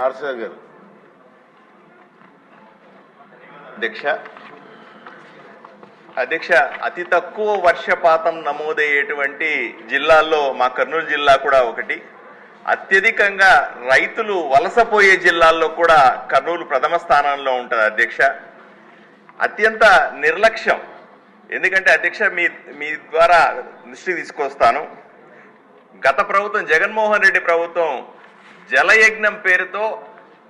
గారు అధ్యక్ష అతి తక్కువ వర్షపాతం నమోదయ్యేటువంటి జిల్లాల్లో మా కర్నూలు జిల్లా కూడా ఒకటి. అత్యధికంగా రైతులు వలసపోయే జిల్లాల్లో కూడా కర్నూలు ప్రథమ స్థానంలో ఉంటుంది అధ్యక్ష. అత్యంత నిర్లక్ష్యం. ఎందుకంటే అధ్యక్ష మీ ద్వారా దృష్టికి తీసుకొస్తాను. గత ప్రభుత్వం జగన్మోహన్ రెడ్డి ప్రభుత్వం జలయజ్ఞం పేరుతో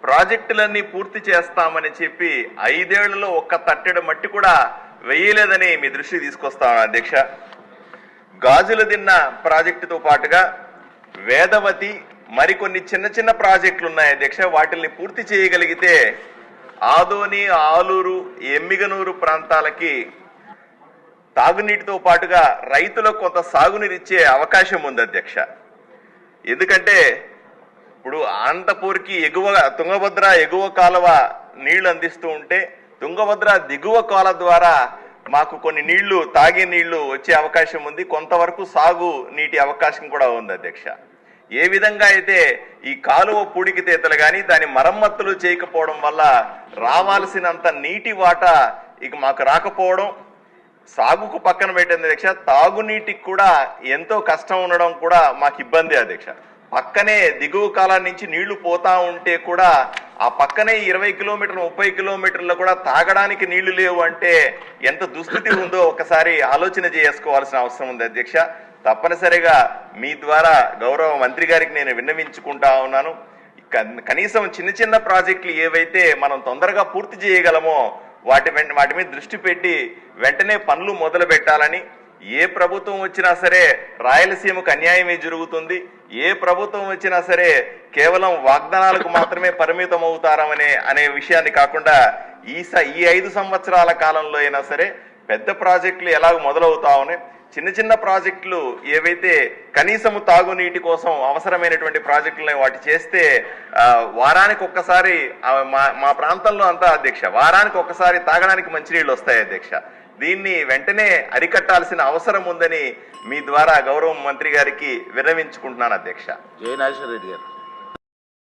ప్రాజెక్టులన్నీ పూర్తి చేస్తామని చెప్పి 5 ఏళ్లలో ఒక్క తట్టెడు మట్టి కూడా వేయలేదని మీ దృష్టికి తీసుకొస్తాను అధ్యక్ష. గాజుల దిన్న ప్రాజెక్టుతో పాటుగా వేదవతి మరికొన్ని చిన్న చిన్న ప్రాజెక్టులు ఉన్నాయి అధ్యక్ష. వాటిల్ని పూర్తి చేయగలిగితే ఆదోని, ఆలూరు, ఎమ్మిగనూరు ప్రాంతాలకి తాగునీటితో పాటుగా రైతులకు కొంత సాగునీరిచ్చే అవకాశం ఉంది అధ్యక్ష. ఎందుకంటే ఇప్పుడు అనంతపూర్కి ఎగువ తుంగభద్ర ఎగువ కాలువ నీళ్లు అందిస్తూ ఉంటే తుంగభద్ర దిగువ కాలువ ద్వారా మాకు కొన్ని నీళ్లు, తాగే నీళ్లు వచ్చే అవకాశం ఉంది. కొంతవరకు సాగు నీటి అవకాశం కూడా ఉంది అధ్యక్ష. ఏ విధంగా అయితే ఈ కాలువ పూడికితేతలు కానీ దాని మరమ్మతులు చేయకపోవడం వల్ల రావాల్సినంత నీటి వాటా ఇక మాకు రాకపోవడం, సాగుకు పక్కన పెట్టింది అధ్యక్ష, తాగునీటికి కూడా ఎంతో కష్టం ఉండడం కూడా మాకు ఇబ్బంది అధ్యక్ష. పక్కనే దిగువ కాలం నుంచి నీళ్లు పోతా ఉంటే కూడా ఆ పక్కనే 20 కిలోమీటర్లు 30 కిలోమీటర్లు కూడా తాగడానికి నీళ్లు లేవు అంటే ఎంత దుస్థితి ఉందో ఒకసారి ఆలోచన చేసుకోవాల్సిన అవసరం ఉంది అధ్యక్ష. తప్పనిసరిగా మీ ద్వారా గౌరవ మంత్రి గారికి నేను విన్నవించుకుంటా ఉన్నాను. కనీసం చిన్న చిన్న ప్రాజెక్టులు ఏవైతే మనం తొందరగా పూర్తి చేయగలమో వాటి మీద దృష్టి పెట్టి వెంటనే పనులు మొదలు పెట్టాలని. ఏ ప్రభుత్వం వచ్చినా సరే రాయలసీమకు అన్యాయమే జరుగుతుంది. ఏ ప్రభుత్వం వచ్చినా సరే కేవలం వాగ్దానాలకు మాత్రమే పరిమితం అవుతారనే విషయాన్ని కాకుండా ఈ 5 సంవత్సరాల కాలంలో అయినా సరే పెద్ద ప్రాజెక్టులు ఎలాగ మొదలవుతామని, చిన్న చిన్న ప్రాజెక్టులు ఏవైతే కనీసము తాగునీటి కోసం అవసరమైనటువంటి ప్రాజెక్టులని వాటి చేస్తే వారానికి ఒక్కసారి మా ప్రాంతంలో అంతా అధ్యక్ష వారానికి ఒక్కసారి తాగడానికి మంచినీళ్ళు వస్తాయి అధ్యక్ష. దీన్ని వెంటనే అరికట్టాల్సిన అవసరం ఉందని మీ ద్వారా గౌరవ మంత్రి గారికి విన్నవించుకుంటున్నాను అధ్యక్ష. జయ నాగేశ్వర రెడ్డి గారు.